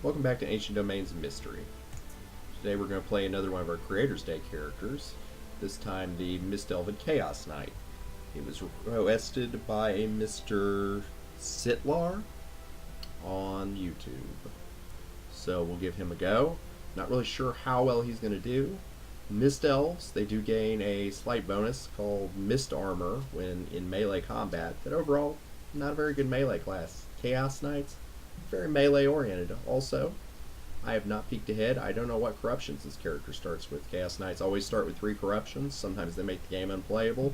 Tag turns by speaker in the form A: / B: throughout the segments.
A: Welcome back to Ancient Domains of Mystery. Today we're going to play another one of our Creator's Day characters, this time the Mist Elven Chaos Knight. He was requested by a Mr. Sitlar on YouTube. So we'll give him a go. Not really sure how well he's going to do. Mist Elves, they do gain a slight bonus called Mist Armor when in melee combat, but overall, not a very good melee class. Chaos Knights, very melee oriented. Also, I have not peeked ahead. I don't know what corruptions this character starts with. Chaos Knights always start with 3 corruptions. Sometimes they make the game unplayable.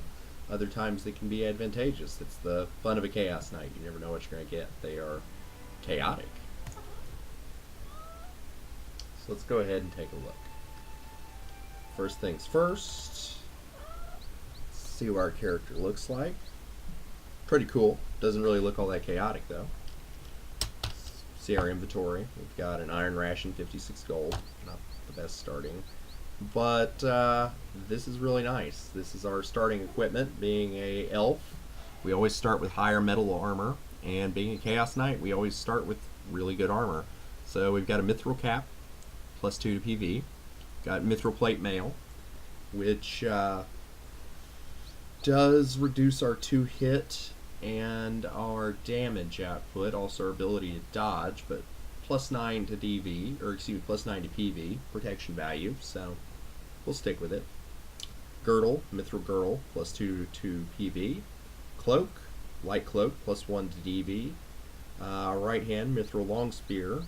A: Other times they can be advantageous. It's the fun of a Chaos Knight. You never know what you're going to get. They are chaotic. So let's go ahead and take a look. First things first, let's see what our character looks like. Pretty cool. Doesn't really look all that chaotic though. See our inventory. We've got an iron ration, 56 gold. Not the best starting. But this is really nice. This is our starting equipment. Being a elf, we always start with higher metal armor. And being a Chaos Knight, we always start with really good armor. So we've got a mithril cap, +2 to PV. Got mithril plate mail, which does reduce our 2 hit and our damage output, also our ability to dodge, but +9 to DV, or excuse me, +9 to PV, protection value, so we'll stick with it. Girdle, mithril girdle, +2 to PV. Cloak, light cloak, +1 to DV. Right hand, mithril long spear,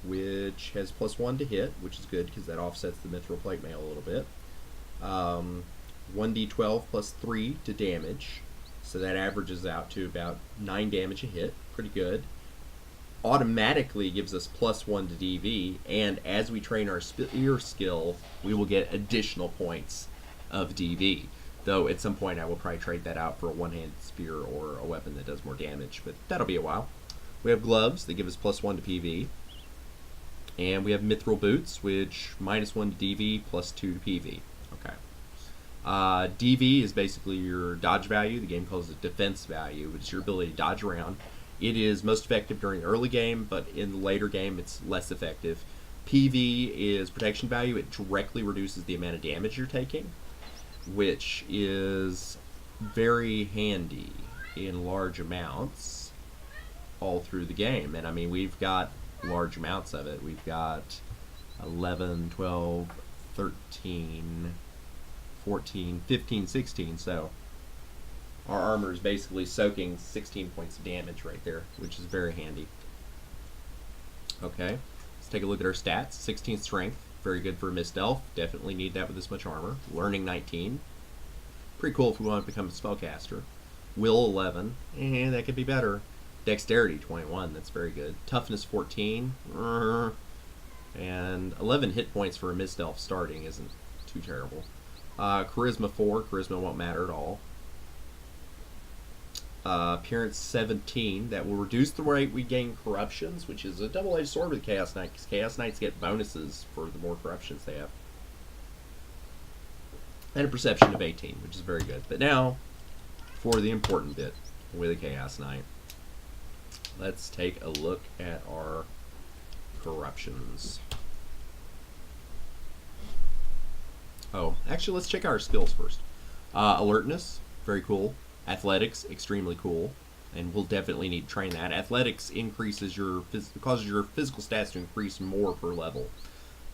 A: which has +1 to hit, which is good because that offsets the mithril plate mail a little bit. 1d12 +3 to damage, so that averages out to about 9 damage a hit. Pretty good. Automatically gives us +1 to DV, and as we train our spear skill, we will get additional points of DV. Though at some point I will probably trade that out for a one-handed spear or a weapon that does more damage, but that'll be a while. We have gloves that give us +1 to PV. And we have mithril boots, which -1 to DV, +2 to PV. Okay. DV is basically your dodge value. The game calls it defense value, which is your ability to dodge around. It is most effective during the early game, but in the later game it's less effective. PV is protection value. It directly reduces the amount of damage you're taking, which is very handy in large amounts all through the game. And I mean, we've got large amounts of it. We've got 11, 12, 13, 14, 15, 16, so our armor is basically soaking 16 points of damage right there, which is very handy. Okay, let's take a look at our stats. 16 strength, very good for a Mist Elf. Definitely need that with this much armor. Learning 19, pretty cool if we want to become a spellcaster. Will 11, and that could be better. Dexterity 21, that's very good. Toughness 14, and 11 hit points for a Mist Elf starting isn't too terrible. Charisma 4, charisma won't matter at all. Appearance 17, that will reduce the rate we gain corruptions, which is a double-edged sword with Chaos Knight, because Chaos Knights get bonuses for the more corruptions they have. And a perception of 18, which is very good. But now, for the important bit with a Chaos Knight. Let's take a look at our corruptions. Oh, actually, let's check our skills first. Alertness, very cool. Athletics, extremely cool, and we'll definitely need to train that. Athletics increases causes your physical stats to increase more per level.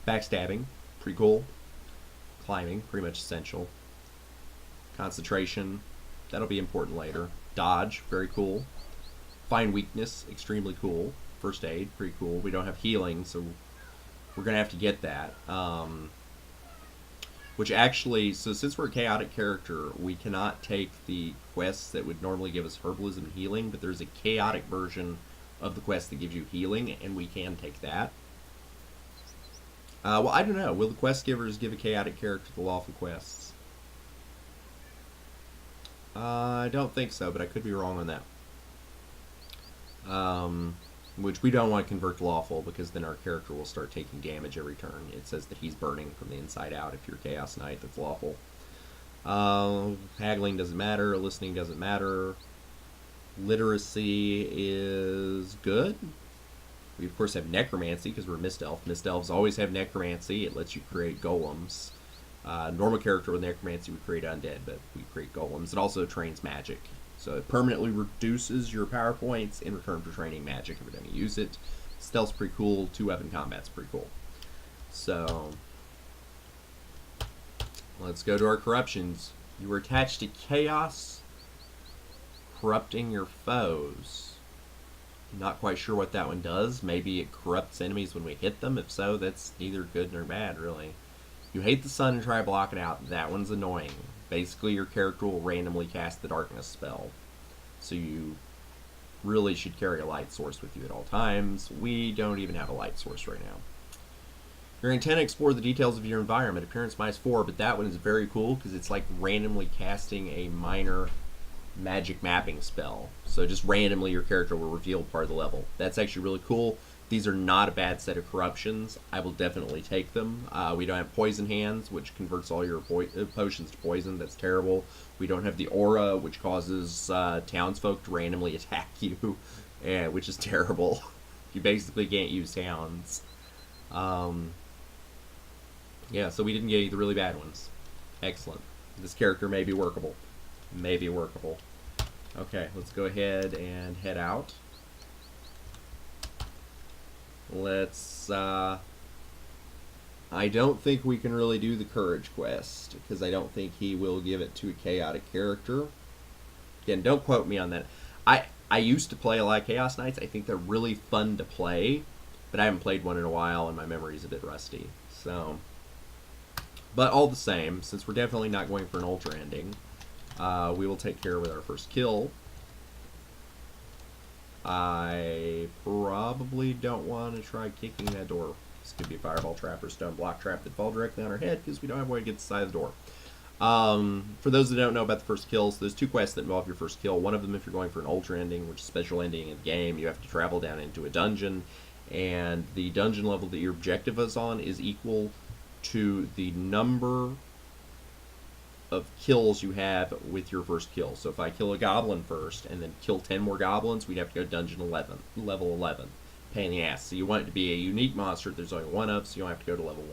A: Backstabbing, pretty cool. Climbing, pretty much essential. Concentration, that'll be important later. Dodge, very cool. Find weakness, extremely cool. First aid, pretty cool. We don't have healing, so we're going to have to get that. Which actually, so since we're a chaotic character, we cannot take the quests that would normally give us herbalism and healing, but there's a chaotic version of the quest that gives you healing, and we can take that. Well, I don't know. Will the quest givers give a chaotic character the lawful quests? I don't think so, but I could be wrong on that. Which we don't want to convert to lawful, because then our character will start taking damage every turn. It says that he's burning from the inside out if you're Chaos Knight. That's lawful. Haggling doesn't matter. Listening doesn't matter. Literacy is good. We, of course, have Necromancy because we're Mist Elf. Mist Elves always have Necromancy. It lets you create golems. Normal character with Necromancy would create undead, but we create golems. It also trains magic. So it permanently reduces your power points in return for training magic every time you use it. Stealth's pretty cool. 2-weapon combat's pretty cool. So let's go to our corruptions. You were attached to chaos, corrupting your foes. Not quite sure what that one does. Maybe it corrupts enemies when we hit them. If so, that's neither good nor bad, really. You hate the sun and try to block it out. That one's annoying. Basically, your character will randomly cast the darkness spell. So you really should carry a light source with you at all times. We don't even have a light source right now. Your intent to explore the details of your environment. Appearance -4, but that one is very cool because it's like randomly casting a minor magic mapping spell. So just randomly your character will reveal part of the level. That's actually really cool. These are not a bad set of corruptions. I will definitely take them. We don't have Poison Hands, which converts all your potions to poison. That's terrible. We don't have the Aura, which causes townsfolk to randomly attack you, which is terrible. You basically can't use towns. Yeah, so we didn't get any of the really bad ones. Excellent. This character may be workable. Maybe workable. Okay, let's go ahead and head out. Let's, I don't think we can really do the Courage quest, because I don't think he will give it to a chaotic character. Again, don't quote me on that. I used to play a lot of Chaos Knights. I think they're really fun to play, but I haven't played one in a while, and my memory's a bit rusty. So, but all the same, since we're definitely not going for an Ultra ending, we will take care with our first kill. I probably don't want to try kicking that door. This could be a fireball trap or stone block trap that fall directly on our head because we don't have a way to get to the side of the door. For those that don't know about the first kills, there's 2 quests that involve your first kill. One of them, if you're going for an Ultra ending, which is a special ending in the game, you have to travel down into a dungeon, and the dungeon level that your objective is on is equal to the number of kills you have with your first kill. So if I kill a goblin first and then kill 10 more goblins, we'd have to go dungeon 11, level 11. Pain in the ass. So you want it to be a unique monster that there's only one of, so you don't have to go to level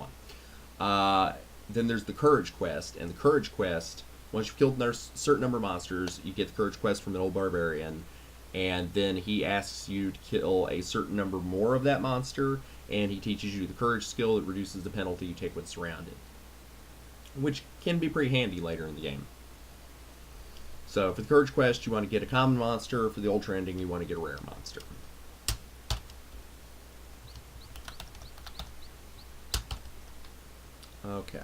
A: 1. Then there's the Courage quest, and the Courage quest, once you've killed a certain number of monsters, you get the Courage quest from an old barbarian, and then he asks you to kill a certain number more of that monster, and he teaches you the Courage skill that reduces the penalty you take when surrounded, which can be pretty handy later in the game. So for the Courage quest, you want to get a common monster. For the Ultra ending, you want to get a rare monster. Okay.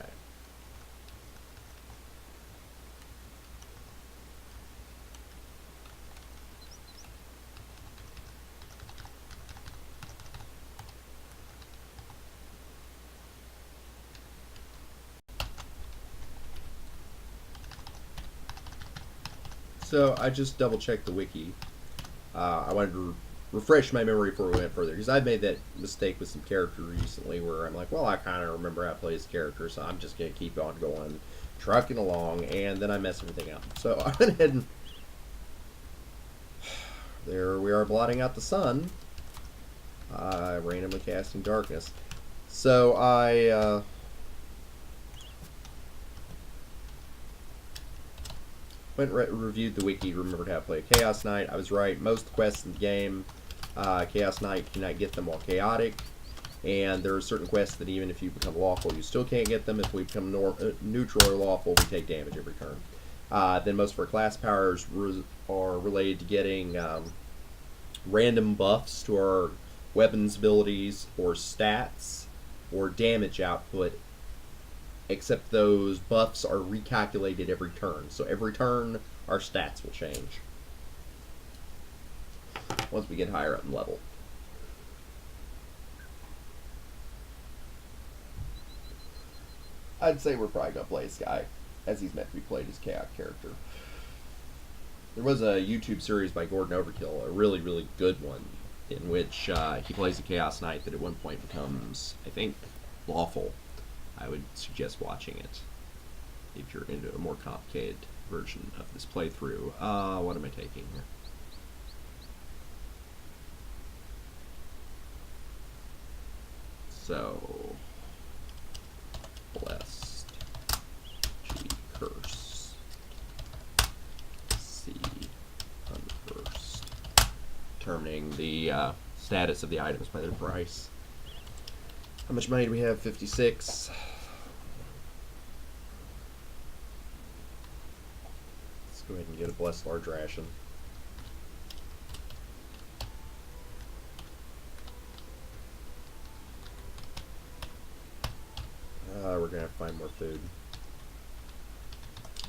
A: So I just double-checked the wiki. I wanted to refresh my memory before we went further, because I've made that mistake with some character recently where I'm like, well, I kind of remember how to play this character, so I'm just going to keep on going, trucking along, and then I mess everything up. So I went ahead and there we are, blotting out the sun, randomly casting darkness. So I went and reviewed the wiki, remembered how to play a Chaos Knight. I was right. Most of the quests in the game, Chaos Knight cannot get them while chaotic, and there are certain quests that even if you become lawful, you still can't get them. If we become neutral or lawful, we take damage every turn. Then most of our class powers are related to getting random buffs to our weapons abilities or stats or damage output, except those buffs are recalculated every turn. So every turn, our stats will change once we get higher up in level. I'd say we're probably going to play this guy, as he's meant to be played as a chaotic character. There was a YouTube series by Gordon Overkill, a really, really good one, in which he plays a Chaos Knight that at one point becomes, I think, lawful. I would suggest watching it if you're into a more complicated version of this playthrough. What am I taking here? So, blessed, G curse, C unversed. Determining the status of the items by their price. How much money do we have? 56. Let's go ahead and get a blessed large ration. We're gonna have to find more food.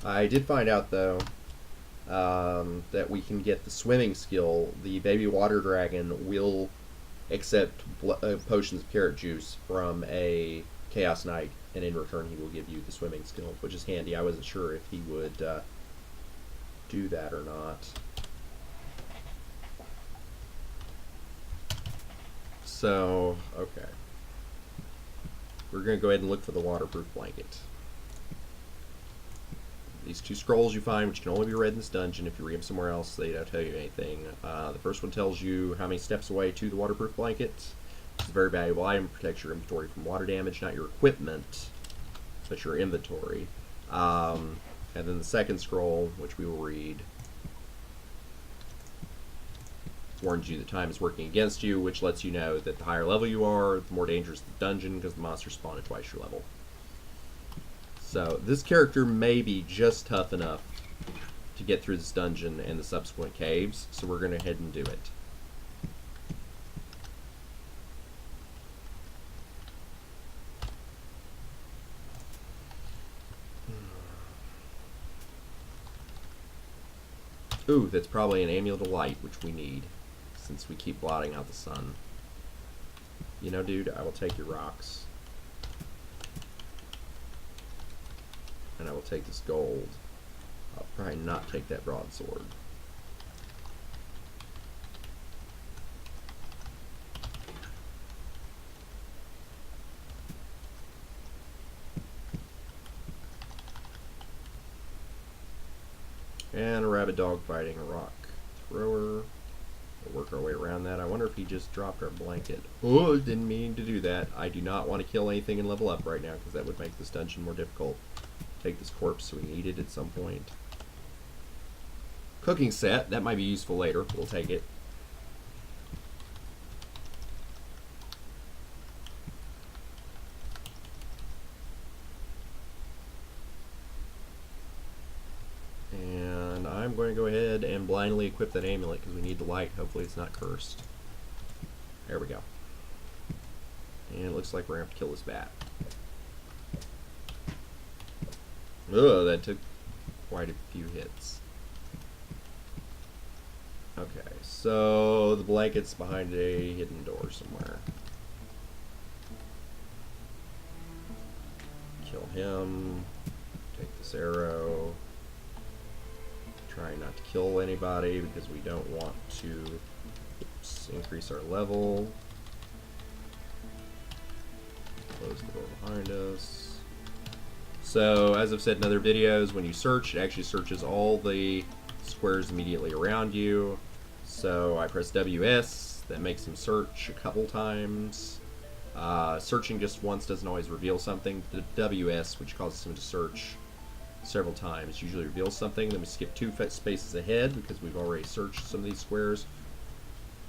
A: I did find out though that we can get the swimming skill. The baby water dragon will accept potions of carrot juice from a Chaos Knight, and in return he will give you the swimming skill, which is handy. I wasn't sure if he would do that or not. So, okay. We're going to go ahead and look for the waterproof blanket. These 2 scrolls you find, which can only be read in this dungeon. If you read them somewhere else, they don't tell you anything. The first one tells you how many steps away to the waterproof blanket. It's a very valuable item. Protects your inventory from water damage, not your equipment, but your inventory. And then the second scroll, which we will read, warns you that time is working against you, which lets you know that the higher level you are, the more dangerous the dungeon, because the monsters spawn at twice your level. So this character may be just tough enough to get through this dungeon and the subsequent caves, so we're going to head and do it. Ooh, that's probably an amulet of light, which we need, since we keep blotting out the sun. You know, dude, I will take your rocks. And I will take this gold. I'll probably not take that broadsword. And a rabid dog fighting a rock thrower. We'll work our way around that. I wonder if he just dropped our blanket. Oh, didn't mean to do that. I do not want to kill anything and level up right now, because that would make this dungeon more difficult. Take this corpse, so we need it at some point. Cooking set, that might be useful later. We'll take it. And I'm going to go ahead and blindly equip that amulet because we need the light. Hopefully it's not cursed. There we go. And it looks like we're going to have to kill this bat. Ugh, that took quite a few hits. Okay, so the blanket's behind a hidden door somewhere. Kill him. Take this arrow. Try not to kill anybody because we don't want to increase our level. Close the door behind us. So, as I've said in other videos, when you search, it actually searches all the squares immediately around you. So, I press WS, that makes him search a couple times. Searching just once doesn't always reveal something. The WS, which causes him to search several times, usually reveals something. Then we skip 2 spaces ahead because we've already searched some of these squares.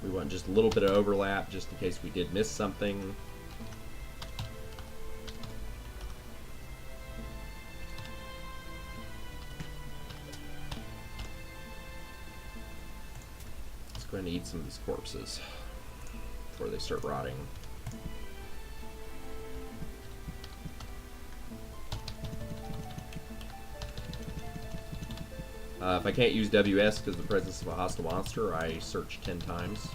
A: We want just a little bit of overlap just in case we did miss something. Going to eat some of these corpses before they start rotting. If I can't use WS because of the presence of a hostile monster, I search 10 times.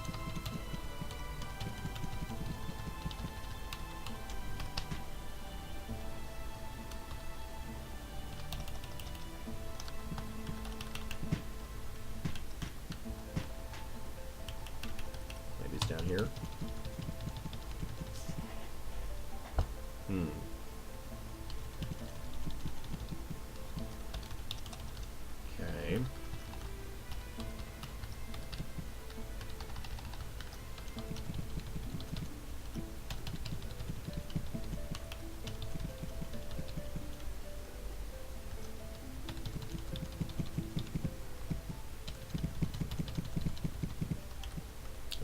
A: Down here. Okay.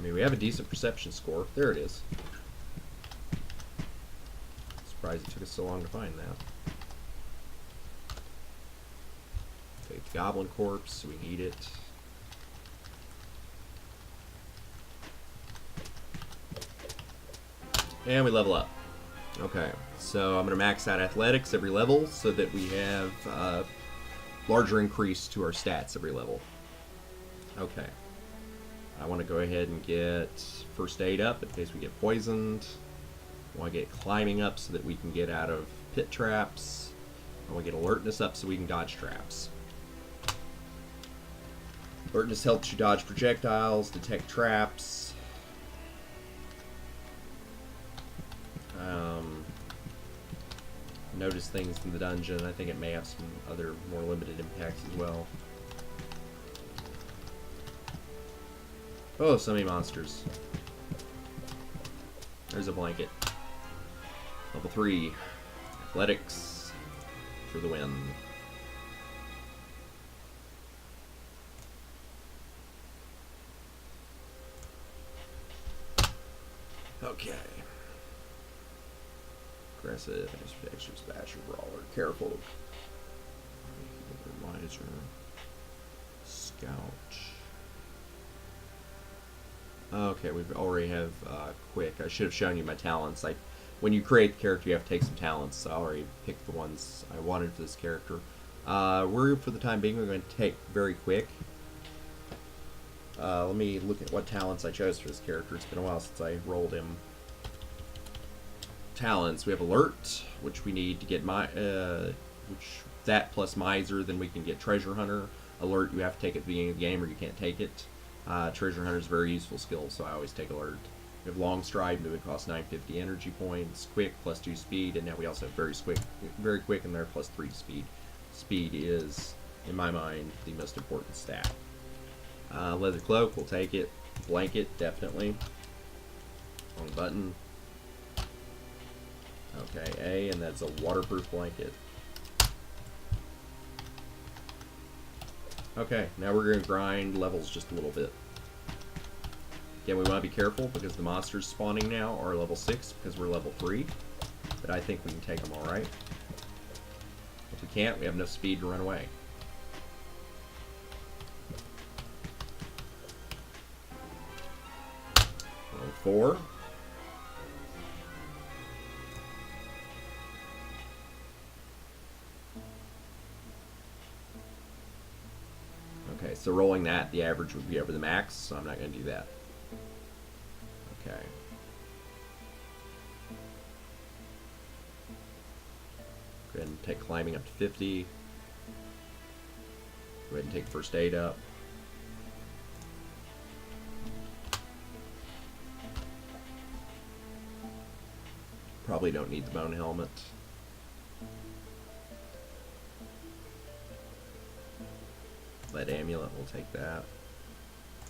A: mean, we have a decent perception score. There it is. Surprised it took us so long to find that. Take the goblin corpse so we can eat it. And we level up. Okay, so I'm going to max out athletics every level so that we have larger increase to our stats every level. Okay. I want to go ahead and get first aid up in case we get poisoned. I want to get climbing up so that we can get out of pit traps. I want to get alertness up so we can dodge traps. Alertness helps you dodge projectiles, detect traps. Notice things in the dungeon. I think it may have some other more limited impacts as well. Oh, so many monsters. There's a blanket. Level 3. Athletics for the win. Okay. Aggressive, extra smasher, brawler, careful. Miser, scout. Okay, we already have quick. I should have shown you my talents. When you create the character, you have to take some talents. I already picked the ones I wanted for this character. For the time being, we're going to take very quick. Let me look at what talents I chose for this character. It's been a while since I rolled him. Talents. We have alert, which we need to get that plus miser, then we can get treasure hunter. Alert you have to take at the beginning of the game or you can't take it. Treasure hunter is a very useful skill, so I always take alert. We have long stride, movement costs 950 energy points, quick plus 2 speed, and now we also have very quick in there plus 3 speed. Speed is, in my mind, the most important stat. Leather cloak, we'll take it. Blanket, definitely. Wrong button. Okay, A, and that's a waterproof blanket. Okay, now we're going to grind levels just a little bit. Again, we want to be careful because the monsters spawning now are level 6 because we're level 3. But I think we can take them alright. If we can't, we have enough speed to run away. Roll 4. Okay, so rolling that, the average would be over the max, so I'm not going to do that. Okay. Go ahead and take climbing up to 50. Go ahead and take first aid up. Probably don't need the bone helmet. Lead amulet, we'll take that.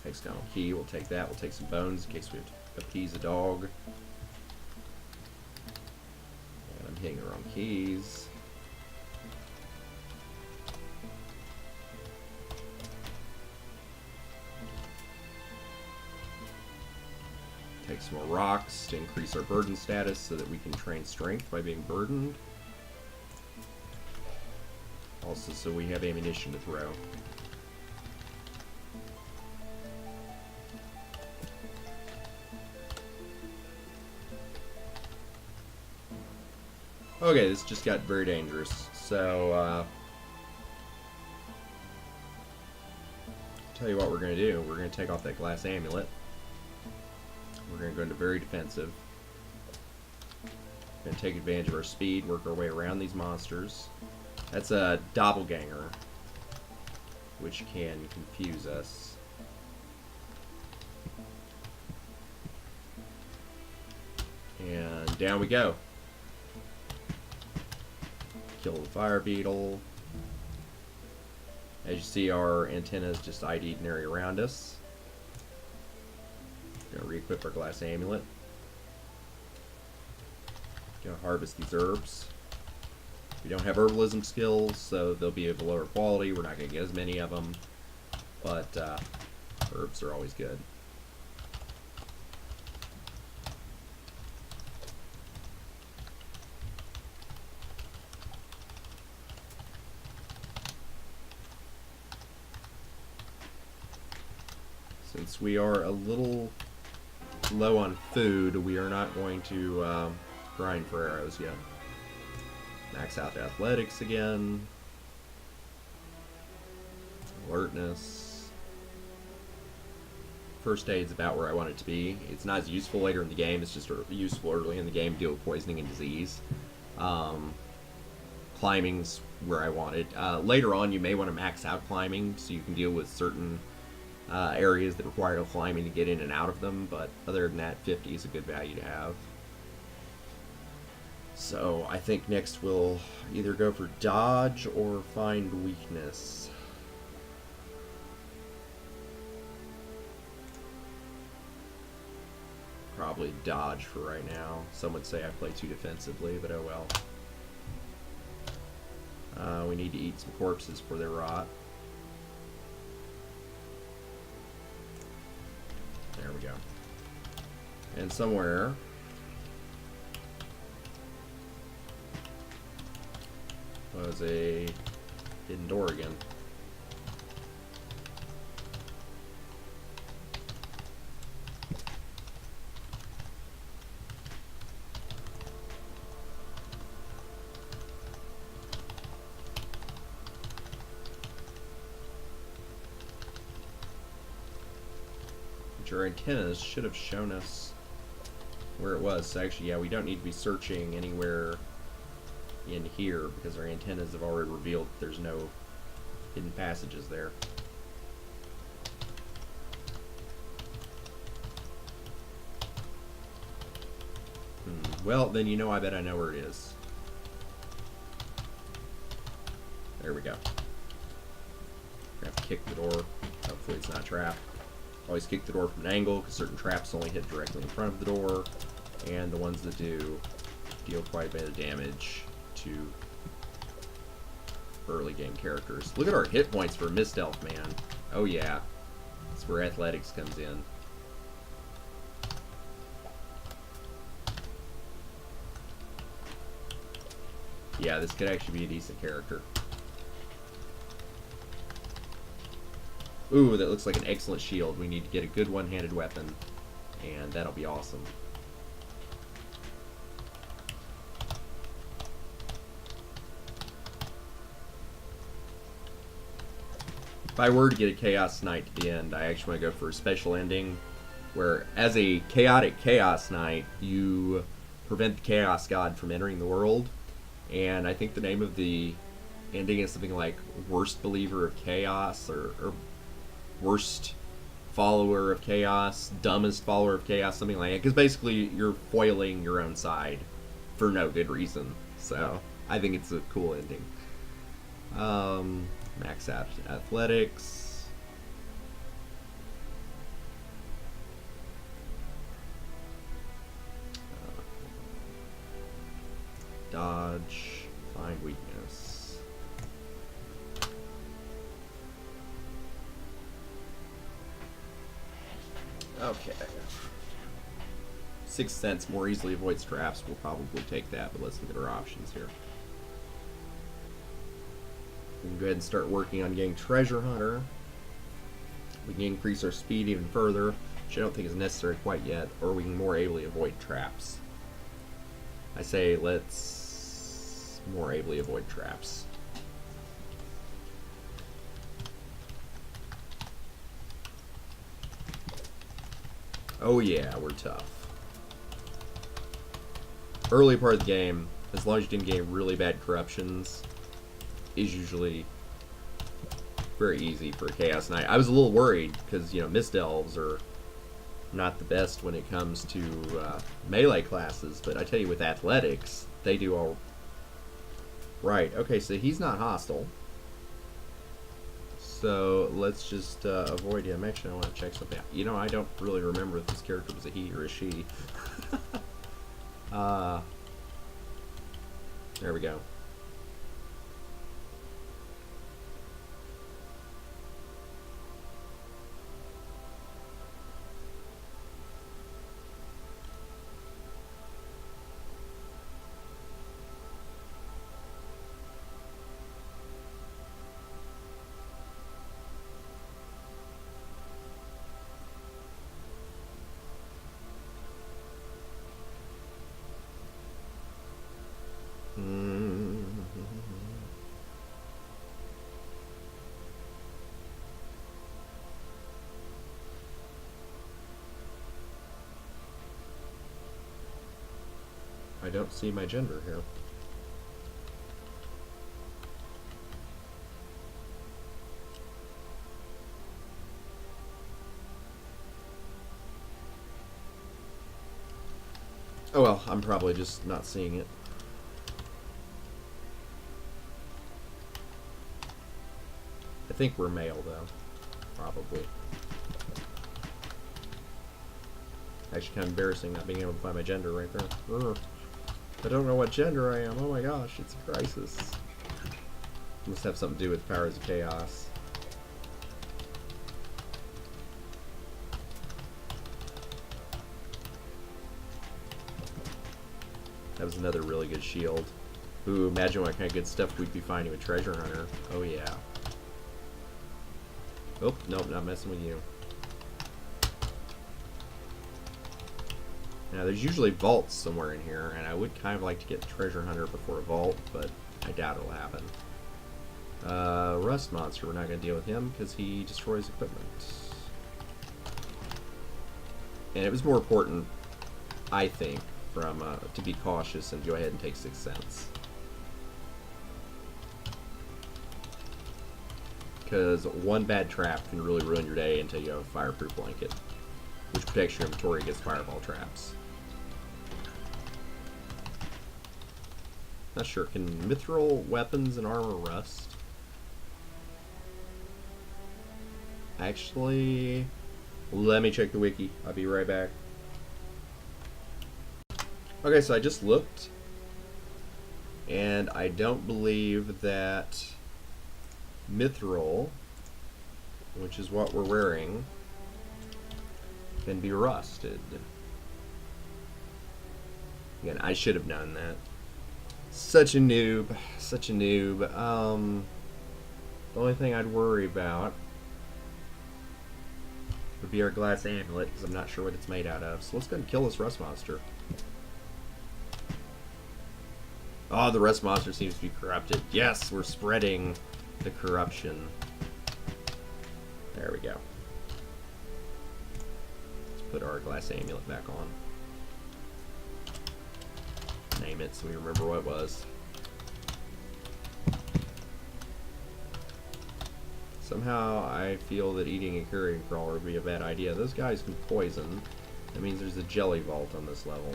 A: Hexagonal key, we'll take that. We'll take some bones in case we have to appease a dog. And I'm hitting the wrong keys. Take some more rocks to increase our burden status so that we can train strength by being burdened. Also, so we have ammunition to throw. Okay, this just got very dangerous. So, tell you what we're going to do. We're going to take off that glass amulet. We're going to go into very defensive. We're going to take advantage of our speed, work our way around these monsters. That's a doppelganger, which can confuse us. And down we go. Kill the fire beetle. As you see, our antennas just ID'd an area around us. We're going to re-equip our glass amulet. Going to harvest these herbs. We don't have herbalism skills, so they'll be of a lower quality. We're not going to get as many of them, but herbs are always good. since we are a little low on food, we are not going to grind for arrows yet. Max out athletics again. Alertness. First aid's about where I want it to be. It's not as useful later in the game, it's just useful early in the game to deal with poisoning and disease. Climbing's where I want it. Later on, you may want to max out climbing so you can deal with certain areas that require climbing to get in and out of them, but other than that, 50 is a good value to have. So I think next we'll either go for dodge or find weakness. Probably dodge for right now. Some would say I play too defensively, but oh well. We need to eat some corpses before they rot. There we go. And somewhere was a hidden door again. Our antennas should have shown us where it was. So actually, yeah, we don't need to be searching anywhere in here because our antennas have already revealed that there's no hidden passages there. Well, then you know I bet I know where it is. There we go. We have to kick the door. Hopefully it's not trapped. Always kick the door from an angle, because certain traps only hit directly in front of the door, and the ones that do deal quite a bit of damage to early game characters. Look at our hit points for Mist Elf, man. Oh yeah. That's where athletics comes in. Yeah, this could actually be a decent character. Ooh, that looks like an excellent shield. We need to get a good one-handed weapon, and that'll be awesome. If I were to get a Chaos Knight to the end, I actually want to go for a special ending, where as a chaotic Chaos Knight, you prevent the Chaos God from entering the world, and I think the name of the ending is something like Worst Believer of Chaos, or Worst Follower of Chaos, Dumbest Follower of Chaos, something like that. Because basically, you're foiling your own side for no good reason. So, I think it's a cool ending. Max out athletics. Dodge. Find weakness. Okay. 6th Sense more easily avoids traps. We'll probably take that, but let's look at our options here. We can go ahead and start working on getting Treasure Hunter. We can increase our speed even further, which I don't think is necessary quite yet, or we can more ably avoid traps. I say let's more ably avoid traps. Oh yeah, we're tough. Early part of the game, as long as you didn't get really bad corruptions, is usually very easy for a Chaos Knight. I was a little worried, because, you know, Mist Elves are not the best when it comes to melee classes, but I tell you, with athletics, they do all right. Okay, so he's not hostile. So let's just avoid him. Actually, I want to check something out. You know, I don't really remember if this character was a he or a she. There we go. I don't see my gender here. Oh well, I'm probably just not seeing it. I think we're male, though. Probably. Actually, kind of embarrassing not being able to find my gender right there. Ugh. I don't know what gender I am. Oh my gosh, it's a crisis. Must have something to do with powers of chaos. That was another really good shield. Ooh, imagine what kind of good stuff we'd be finding with Treasure Hunter. Oh yeah. Oh, nope, not messing with you. Now, there's usually vaults somewhere in here, and I would kind of like to get Treasure Hunter before a vault, but I doubt it'll happen. Rust Monster, we're not going to deal with him because he destroys equipment. And it was more important, I think, to be cautious and go ahead and take 6 cents. Because one bad trap can really ruin your day until you have a fireproof blanket, which protects your inventory against fireball traps. Not sure. Can mithril weapons and armor rust? Actually, let me check the wiki. I'll be right back. Okay, so I just looked, and I don't believe that mithril, which is what we're wearing, can be rusted. Again, I should have known that. Such a noob. Such a noob. The only thing I'd worry about would be our glass amulet, because I'm not sure what it's made out of. So let's go ahead and kill this rust monster. Oh, the rust monster seems to be corrupted. Yes, we're spreading the corruption. There we go. Let's put our glass amulet back on. Name it so we remember what it was. Somehow I feel that eating a carrion crawler would be a bad idea. Those guys can poison. That means there's a jelly vault on this level.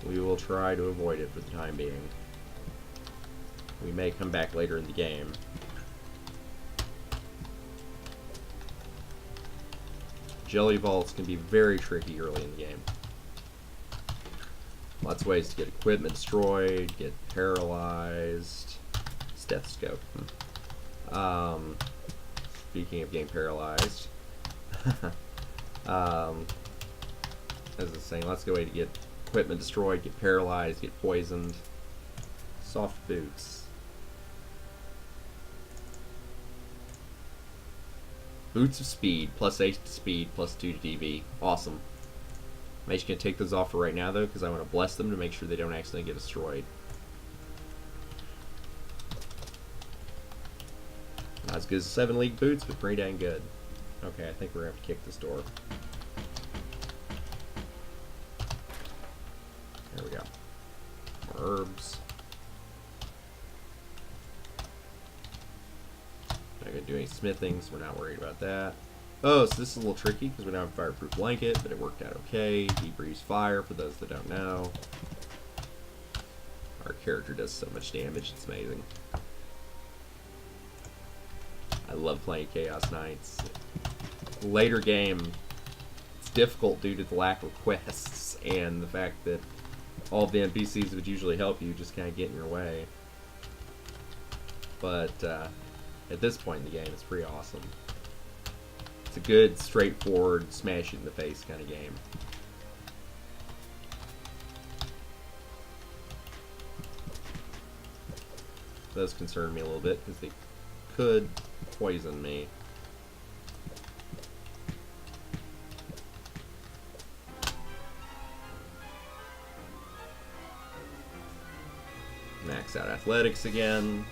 A: We will try to avoid it for the time being. We may come back later in the game. Jelly vaults can be very tricky early in the game. Lots of ways to get equipment destroyed, get paralyzed. Stethoscope. Speaking of getting paralyzed. As I was saying, let's go away to get equipment destroyed, get paralyzed, get poisoned. Soft boots. Boots of speed, plus 8 to speed, plus 2 to DV. Awesome. I'm just going to take those off for right now, though, because I want to bless them to make sure they don't accidentally get destroyed. Not as good as 7 league boots, but pretty dang good. Okay, I think we're going to have to kick this door. There we go. More herbs. Not going to do any smithing, so we're not worried about that. Oh, so this is a little tricky because we don't have a fireproof blanket, but it worked out okay. He breathes fire, for those that don't know. Our character does so much damage, it's amazing. I love playing Chaos Knights. Later game, it's difficult due to the lack of quests and the fact that all the NPCs would usually help you just kind of get in your way. But at this point in the game, it's pretty awesome. It's a good, straightforward, smash it in the face kind of game. Those concern me a little bit because they could poison me. Max out athletics again.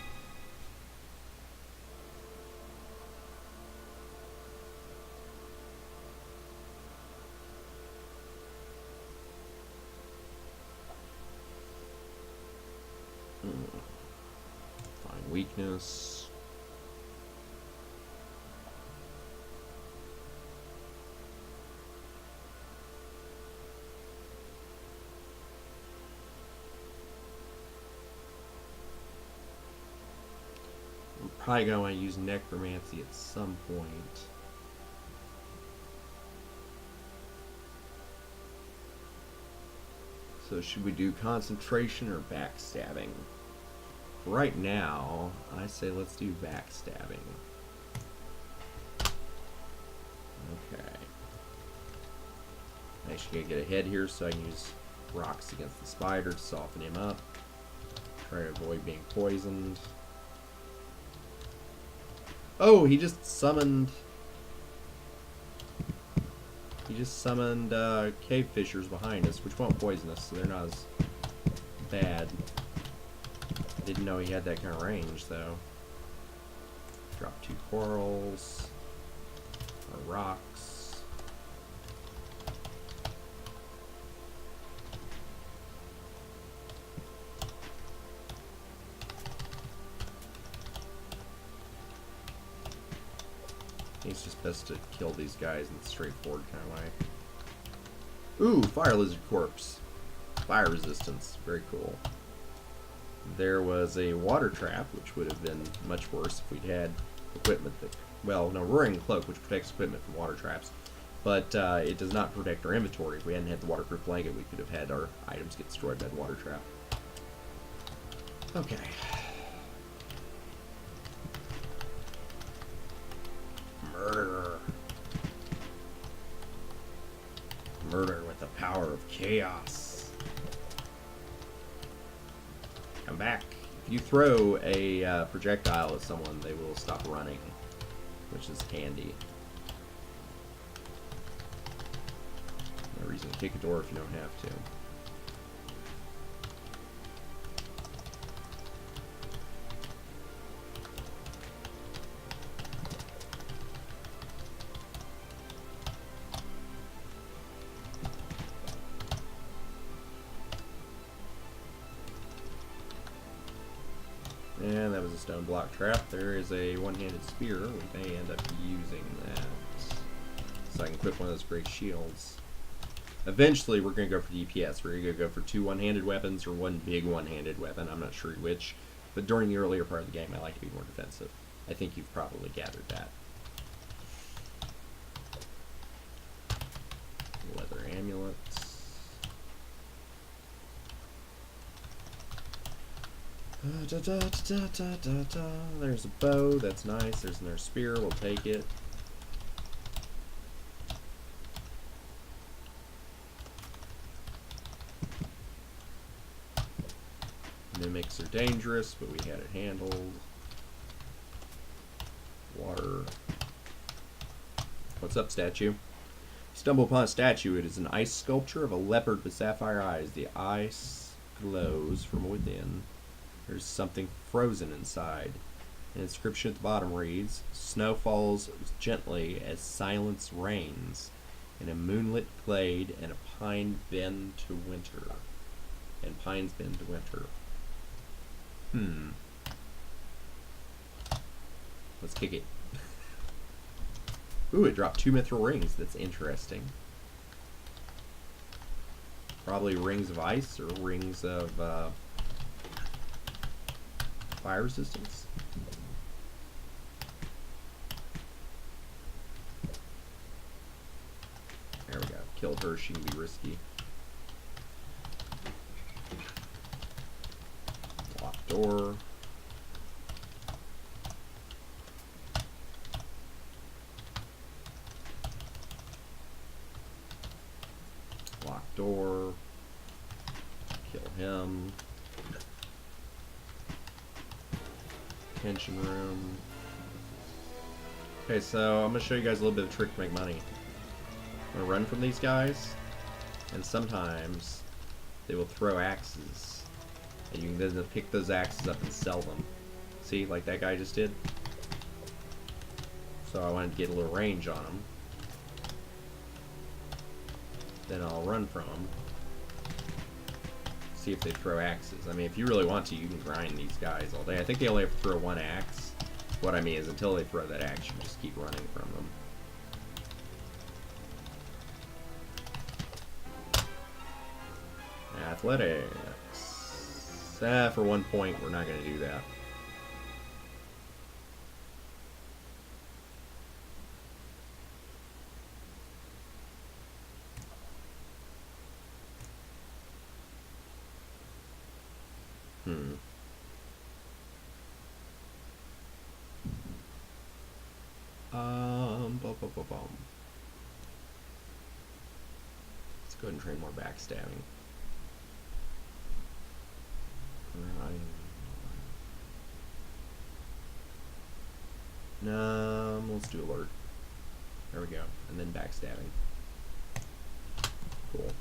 A: weakness. I'm probably going to want to use necromancy at some point. So should we do concentration or backstabbing? Right now, I say let's do backstabbing. Okay. I actually gotta get ahead here so I can use rocks against the spider to soften him up. Try to avoid being poisoned. Oh, he just summoned... He just summoned cave fishers behind us, which won't poison us, so they're not as bad. I didn't know he had that kind of range, though. Drop 2 corals. Or rocks. It's just best to kill these guys in a straightforward kind of way. Ooh, fire lizard corpse. Fire resistance. Very cool. There was a water trap, which would have been much worse if we'd had equipment that... Well, no, roaring cloak, which protects equipment from water traps. But it does not protect our inventory. If we hadn't had the waterproof blanket, we could have had our items get destroyed by the water trap. Okay. Murder. Murder with the power of chaos. Come back. If you throw a projectile at someone, they will stop running, which is handy. No reason to kick a door if you don't have to. And that was a stone block trap. There is a one-handed spear. We may end up using that. So I can equip one of those great shields. Eventually, we're going to go for DPS. We're going to go for 2 one-handed weapons or 1 big one-handed weapon. I'm not sure which. But during the earlier part of the game, I like to be more defensive. I think you've probably gathered that. Leather amulets. There's a bow, that's nice. There's another spear, we'll take it. Mimics are dangerous, but we had it handled. Water. What's up, statue? Stumble upon a statue. It is an ice sculpture of a leopard with sapphire eyes. The ice glows from within. There's something frozen inside. An inscription at the bottom reads, "Snow falls gently as silence reigns, in a moonlit glade, and a pine bend to winter." And pines bend to winter. Let's kick it. Ooh, it dropped 2 mithril rings. That's interesting. Probably rings of ice or rings of fire resistance. There we go. Killed her. She can be risky. Locked door. Locked door. Kill him. Pension room. Okay, so I'm going to show you guys a little bit of a trick to make money. I'm going to run from these guys, and sometimes they will throw axes. And you can then pick those axes up and sell them. See, like that guy just did? So I wanted to get a little range on him. Then I'll run from him. See if they throw axes. I mean, if you really want to, you can grind these guys all day. I think they only have to throw one axe. What I mean is, until they throw that axe, you just keep running from them. Athletics. For 1 point, we're not going to do that. Let's go ahead and train more backstabbing. Let's do alert. There we go. And then backstabbing. Cool.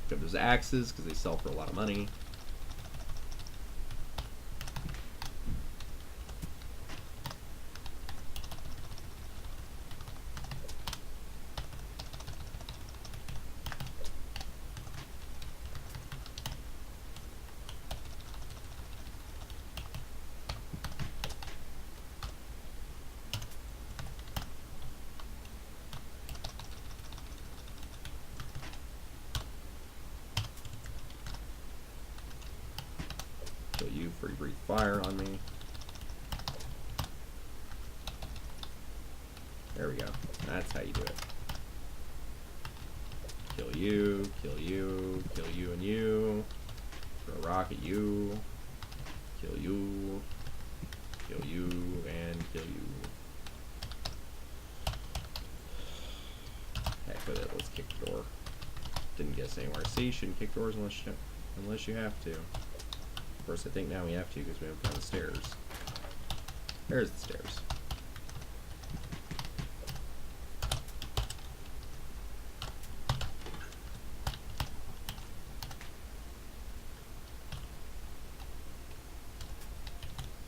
A: Got those axes because they sell for a lot of money. You free breathe fire on me. There we go. That's how you do it. Kill you, kill you, kill you and you. Throw a rock at you. Kill you. Kill you and kill you. Heck with it, let's kick the door. Didn't get us anywhere. See, you shouldn't kick doors unless you have to. Of course, I think now we have to because we haven't found the stairs. There's the stairs.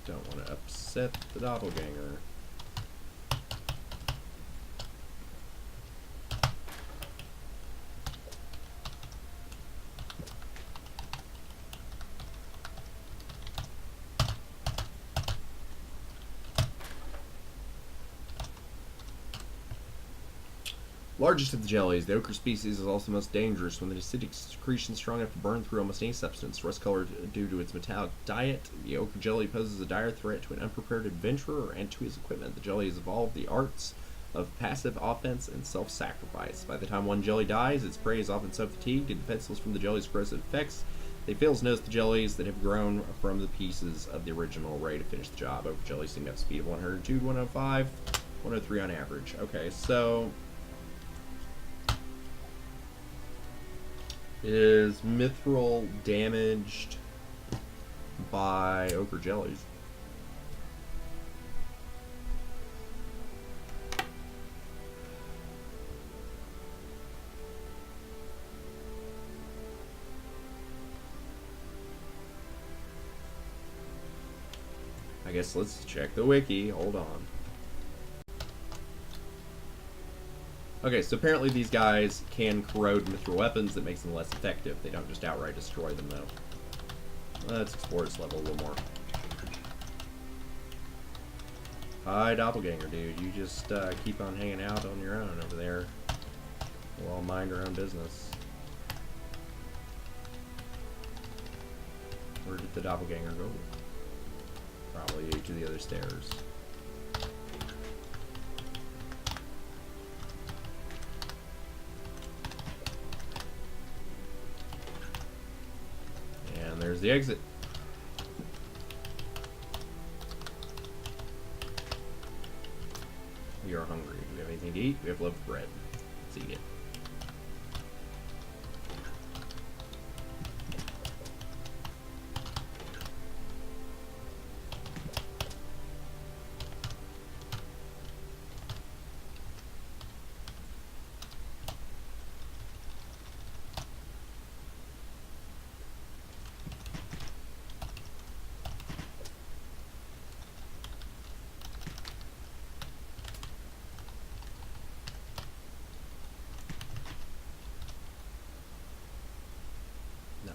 A: Don't want to upset the doppelganger. Largest of the jellies, the ochre species is also most dangerous when the acidic secretion is strong enough to burn through almost any substance. Rust colored due to its metallic diet, the ochre jelly poses a dire threat to an unprepared adventurer and to his equipment. The jelly has evolved the arts of passive offense and self-sacrifice. By the time one jelly dies, its prey is often so fatigued and defenseless from the jelly's corrosive effects, they fail to notice the jellies that have grown from the pieces of the original ready to finish the job. Ochre jellies seem to have a speed of 102 to 105, 103 on average. Okay, so is Mithril damaged by ochre jellies? I guess let's check the wiki. Hold on. Okay, so apparently these guys can corrode mithril weapons that makes them less effective. They don't just outright destroy them, though. Let's explore this level a little more. Hi, doppelganger, dude. You just keep on hanging out on your own over there. We'll all mind our own business. Where did the doppelganger go? Probably to the other stairs. There's the exit. We are hungry. Do we have anything to eat? We have loaf of bread. Let's eat it.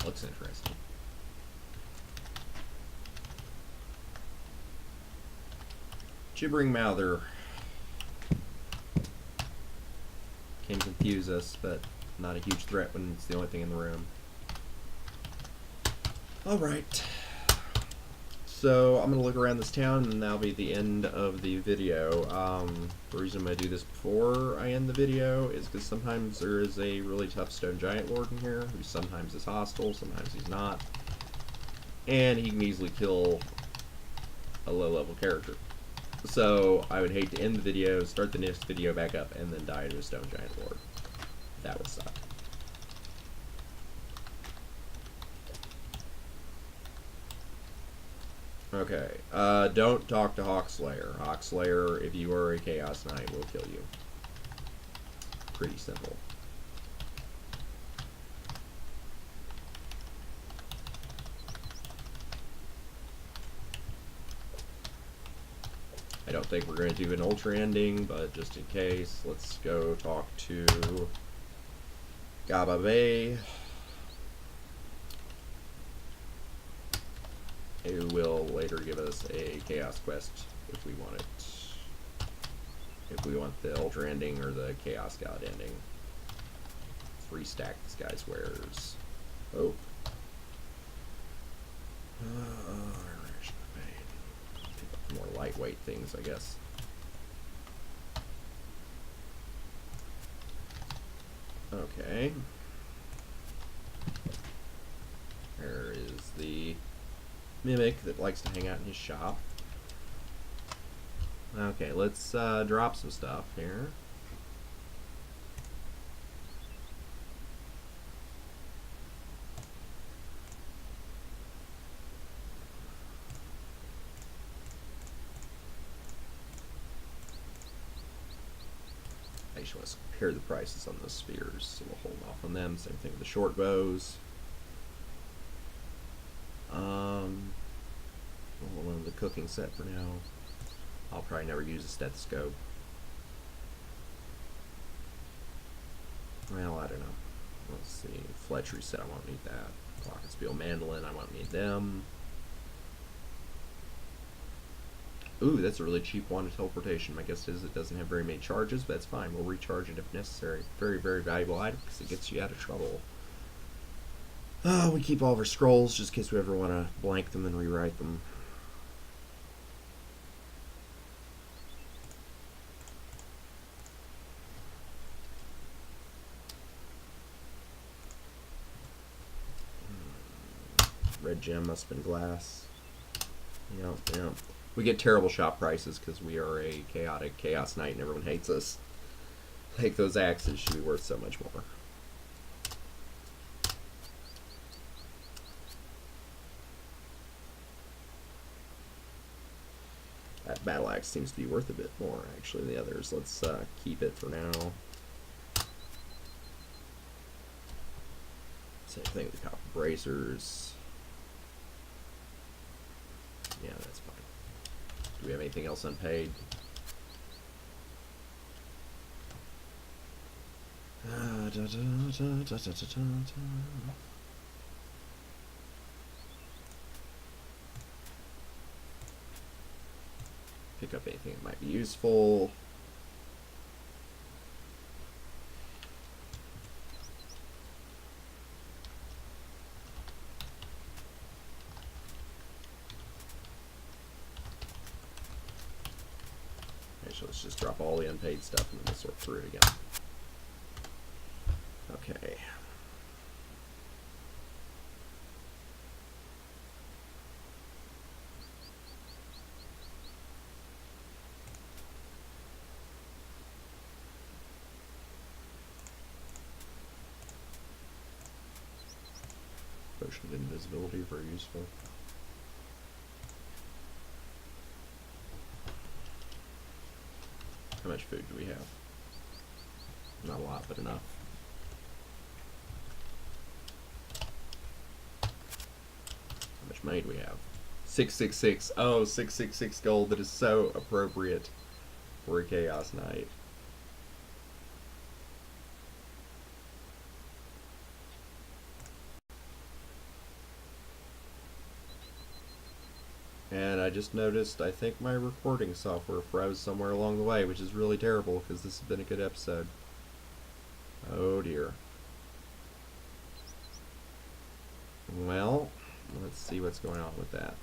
A: Looks interesting. Gibbering Mouther. Can confuse us, but not a huge threat when it's the only thing in the room. Alright. So I'm going to look around this town, and that'll be the end of the video. The reason I'm going to do this before I end the video is because sometimes there is a really tough stone giant lord in here, who sometimes is hostile, sometimes he's not. And he can easily kill a low-level character. So I would hate to end the video, start the next video back up, and then die to a stone giant lord. That would suck. Okay, don't talk to Hawkslayer. Hawkslayer, if you are a Chaos Knight, will kill you. Pretty simple. I don't think we're going to do an ultra ending, but just in case, let's go talk to Gaba Bay, who will later give us a Chaos Quest if we want it. If we want the ultra ending or the Chaos God ending. 3 stack this guy's wares. Oh. More lightweight things, I guess. Okay. There is the Mimic that likes to hang out in his shop. Okay, let's drop some stuff here. I just want to compare the prices on those spears, so we'll hold off on them. Same thing with the short bows. We'll hold on to the cooking set for now. I'll probably never use a stethoscope. Well, I don't know. Let's see. Fletchery set, I won't need that. Glockenspiel mandolin, I won't need them. Ooh, that's a really cheap wand of teleportation. My guess is it doesn't have very many charges, but that's fine. We'll recharge it if necessary. Very, very valuable item because it gets you out of trouble. We keep all of our scrolls just in case we ever want to blank them and rewrite them. Red gem must have been glass. Yep. We get terrible shop prices because we are a chaotic Chaos Knight and everyone hates us. Like, those axes should be worth so much more. That battle axe seems to be worth a bit more, actually, than the others. Let's keep it for now. Same thing with the copper bracers. Yeah, that's fine. Do we have anything else unpaid? Pick up anything that might be useful. So let's just drop all the unpaid stuff and then we'll sort through it again. Okay. Potion of invisibility, very useful. How much food do we have? Not a lot, but enough. How much money do we have? 666. Oh, 666 gold. That is so appropriate for a Chaos Knight. And I just noticed, I think my recording software froze somewhere along the way, which is really terrible because this has been a good episode. Oh dear. Well, let's see what's going on with that.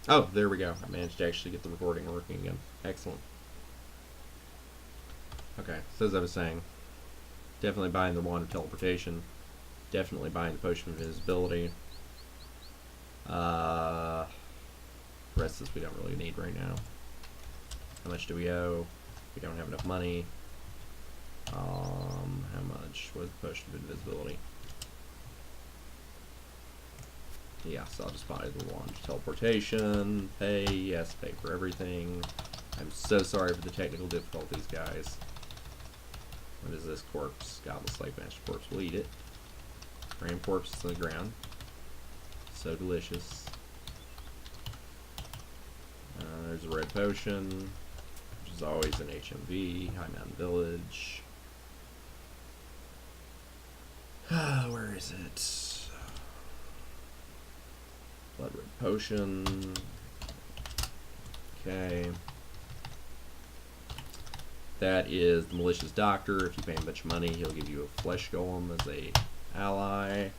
A: Oh, there we go. I managed to actually get the recording working again. Excellent. Okay, so as I was saying, definitely buying the Wand of Teleportation. Definitely buying the Potion of Invisibility. The rest of this we don't really need right now. How much do we owe? We don't have enough money. How much was the Potion of Invisibility? Yeah, so I'll just buy the Wand of Teleportation. Pay, yes, pay for everything. I'm so sorry for the technical difficulties, guys. What is this corpse? Godless Slave Master corpse. We'll eat it. Ram corpse is on the ground. So delicious. There's a red potion, which is always an HMV. High Mountain Village. Where is it? Blood red potion. Okay. That is the Malicious Doctor. If you pay him a bunch of money, he'll give you a flesh golem as a ally.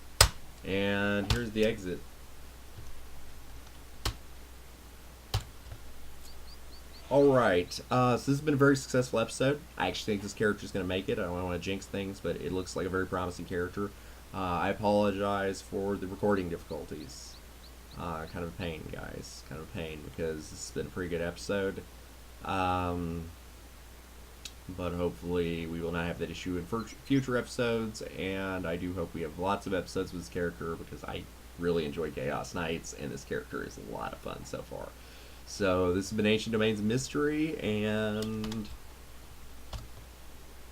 A: And here's the exit. Alright, so this has been a very successful episode. I actually think this character is going to make it. I don't want to jinx things, but it looks like a very promising character. I apologize for the recording difficulties. Kind of a pain, guys. Kind of a pain, because this has been a pretty good episode. But hopefully we will not have that issue in future episodes, and I do hope we have lots of episodes with this character, because I really enjoyed Chaos Knights, and this character is a lot of fun so far. So this has been Ancient Domains Mystery, and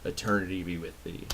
A: eternity be with thee.